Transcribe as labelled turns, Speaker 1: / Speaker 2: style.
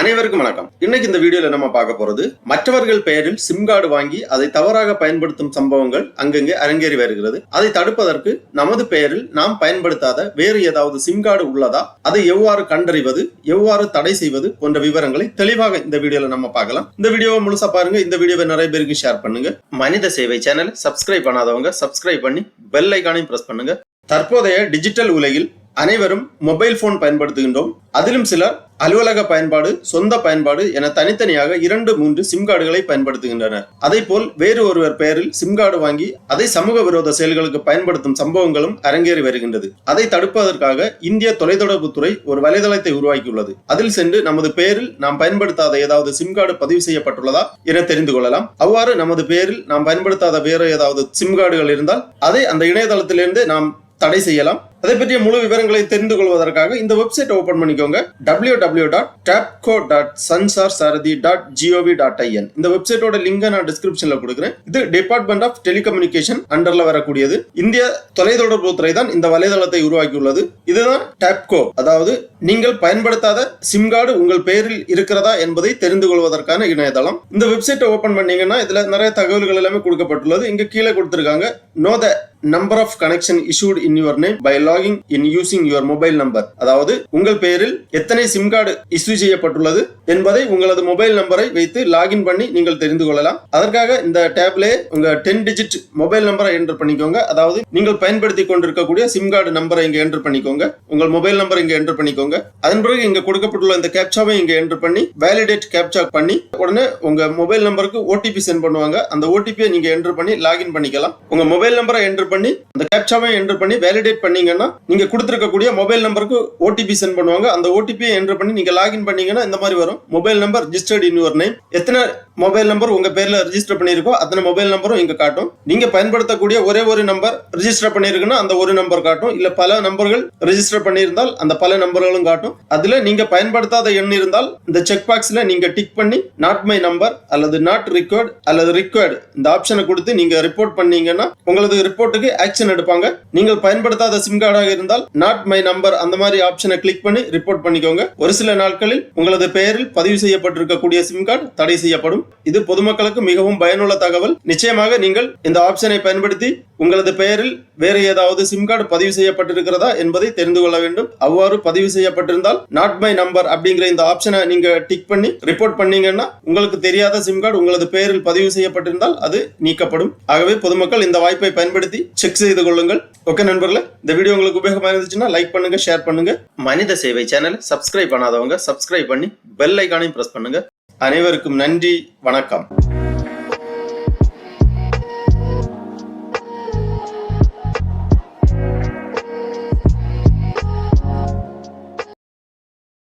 Speaker 1: அனைவருக்கும் வணக்கம். இன்னைக்கு இந்த வீடியோல நம்ம பார்க்க போறது மற்றவர்கள் பெயரில் சிம் கார்டு வாங்கி அதை தவறாக பயன்படுத்தும் சம்பவங்கள் அங்கங்கே அரங்கேறி வருகிறது. அதை தடுப்பதற்கு நமது பெயரில் நாம் பயன்படுத்தாத வேறு ஏதாவது சிம் கார்டு உள்ளதா, அதை எவ்வாறு கண்டறிவது, எவ்வாறு தடை செய்வது போன்ற விவரங்களை தெளிவாக இந்த வீடியோல நம்ம பார்க்கலாம். இந்த வீடியோவை முழுசா பாருங்க. இந்த வீடியோவை நிறைய பேருக்கு ஷேர் பண்ணுங்க. மனித சேவை சேனல் சப்ஸ்கிரைப் பண்ணாதவங்க சப்ஸ்கிரைப் பண்ணி பெல் ஐகானையும் பிரஸ் பண்ணுங்க. தற்போதைய டிஜிட்டல் உலகில் அனைவரும் மொபைல் போன் பயன்படுத்துகின்றோம். அதிலும் சிலர் அலுவலக பயன்பாடு, சொந்த பயன்பாடு என தனித்தனியாக 2-3 சிம் கார்டுகளை பயன்படுத்துகின்றனர். அதே போல் வேறு ஒருவர் பெயரில் சிம் கார்டு வாங்கி அதை சமூக விரோத செயல்களுக்கு பயன்படுத்தும் சம்பவங்களும் அரங்கேறி வருகின்றது. அதை தடுப்பதற்காக இந்திய தொலைத்தொடர்புத்துறை ஒரு வலைதளத்தை உருவாக்கியுள்ளது. அதில் சென்று நமது பெயரில் நாம் பயன்படுத்தாத ஏதாவது சிம் கார்டு பதிவு செய்யப்பட்டுள்ளதா என தெரிந்து கொள்ளலாம். அவ்வாறு நமது பெயரில் நாம் பயன்படுத்தாத வேறு ஏதாவது சிம் கார்டுகள் இருந்தால் அதை அந்த இணையதளத்திலிருந்து நாம் தடை செய்யலாம். அதை பற்றிய முழு விவரங்களை தெரிந்து கொள்வதற்காக இந்த வெப்சைட் ஓபன் பண்ணிக்கோங்க. www.tapco.sansarsarathi.gov.in. இந்த வெப்சைட்டோட லிங்க் நான் டிஸ்கிரிப்ஷன்ல கொடுக்கிறேன். இது டிபார்ட்மெண்ட் ஆஃப் டெலிகம்யூனிகேஷன் அண்டர்ல வரக்கூடியது. இந்திய தொலைத்தொடர்புத்துறை தான் இந்த வலைதளத்தை உருவாக்கியுள்ளது. இதுதான் டாப்கோ, அதாவது நீங்கள் பயன்படுத்தாத சிம் கார்டு உங்கள் பெயரில் இருக்கிறதா என்பதை தெரிந்து கொள்வதற்கான இணையதளம். இந்த வெப்சைட்டை ஓபன் பண்ணீங்கன்னா இதுல நிறைய தகவல்கள் எல்லாமே கொடுக்கப்பட்டுள்ளது. இங்க கீழே கொடுத்திருக்காங்க, know the number of connection issued in your name by logging in using your mobile number. அதாவது உங்கள் பெயரில் எத்தனை சிம் கார்டு இஷ்யூ செய்யப்பட்டுள்ளது என்பதை உங்களது மொபைல் நம்பரை வைத்து லாகின் பண்ணி நீங்கள் தெரிந்து கொள்ளலாம். அதற்காக இந்த டேப்ல உங்க 10 டிஜிட் மொபைல் நம்பரை என்டர் பண்ணிக்கோங்க. அதாவது நீங்கள் பயன்படுத்தி கொண்டிருக்கக்கூடிய சிம் கார்டு நம்பரை இங்க என்டர் பண்ணிக்கோங்க. உங்கள் மொபைல் நம்பர் இங்க என்டர் பண்ணிக்கோங்க. அதன் பிறகு இங்க கொடுக்கப்பட்டுள்ள இந்த கேப்சாவை இங்க என்டர் பண்ணி வேலிடேட் கேப்சா பண்ணி உடனே உங்க மொபைல் நம்பருக்கு ஓடிபி சென்ட் பண்ணுவாங்க. அந்த ஓடிபியை நீங்க என்டர் பண்ணி லாகின் பண்ணிக்கலாம். உங்க மொபைல் நம்பரை என்டர் பண்ணி அந்த கேப்சாவை என்டர் பண்ணி வேலிடேட் பண்ணீங்கன்னா நீங்க கொடுத்திருக்கக்கூடிய மொபைல் நம்பருக்கு ஓடிபி சென்ட் பண்ணுவாங்க. அந்த ஓடிபியை என்டர் பண்ணி நீங்க லாகின் பண்ணீங்கன்னா இந்த மாதிரி வரும், mobile number registered in your name. எத்தனை மொபைல் நம்பர் உங்க பேர்ல ரிஜிஸ்டர் பண்ணிருக்கோ அத்தனை மொபைல் நம்பரும் இங்க காட்டும். நீங்க பயன்படுத்தக்கூடிய ஒரே ஒரு நம்பர் ரிஜிஸ்டர் பண்ணிருக்குன்னா அந்த ஒரு நம்பர் காட்டும். இல்ல பல நம்பர்கள் ரிஜிஸ்டர் பண்ணியிருந்தால் அந்த பல நம்பர்களும் காட்டும். அதுல நீங்க பயன்படுத்தாத எண் இருந்தால் இந்த செக் பாக்ஸ்ல நீங்க டிக் பண்ணி நாட் மை நம்பர் அல்லது நாட் ரிக்வயர்ட் அல்லது ரிக்வயர்ட் இந்த ஆப்ஷனை கொடுத்து நீங்க ரிப்போர்ட் பண்ணீங்கன்னா உங்களது ரிப்போர்ட்டுக்கு ஆக்ஷன் எடுப்பாங்க. நீங்கள் பயன்படுத்தாத சிம் கார்டாக இருந்தால் நாட் மை நம்பர் அந்த மாதிரி ஆப்ஷனை கிளிக் பண்ணி ரிப்போர்ட் பண்ணிக்கோங்க. ஒரு சில நாட்களில் உங்களது பெயரில் பதிவு செய்யப்பட்டிருக்கக்கூடிய சிம் கார்டு தடை செய்யப்படும். இது பொதுமக்களுக்கு மிகவும் பயனுள்ள தகவல். நிச்சயமாக நீங்கள் இந்த ஆப்ஷனை பயன்படுத்தி உங்களது பெயரில் வேறு ஏதாவது சிம் கார்டு பதிவு செய்யப்பட்டிருக்கிறதா என்பதை தெரிந்து கொள்ள வேண்டும். அவ்வாறு பதிவு செய்யப்பட்டிருந்தால் நாட் மை நம்பர் அப்படிங்கிற இந்த ஆப்ஷனை நீங்க டிக் பண்ணி ரிப்போர்ட் பண்ணீங்கன்னா உங்களுக்கு தெரியாத சிம் கார்டு உங்களது பெயரில் பதிவு செய்யப்பட்டிருந்தால் அது நீக்கப்படும். ஆகவே பொதுமக்கள் இந்த வாய்ப்பை பயன்படுத்தி செக் செய்து கொள்ளுங்கள். ஓகே நண்பர்களே, இந்த வீடியோ உங்களுக்கு உபயோகமாக இருந்துச்சுன்னா லைக் பண்ணுங்க, ஷேர் பண்ணுங்க. மனித சேவை சேனல் சப்ஸ்கிரைப் பண்ணாதவங்க சப்ஸ்கிரைப் பண்ணி பெல் ஐகானையும் பிரஸ் பண்ணுங்க. அனைவருக்கும் நன்றி, வணக்கம்.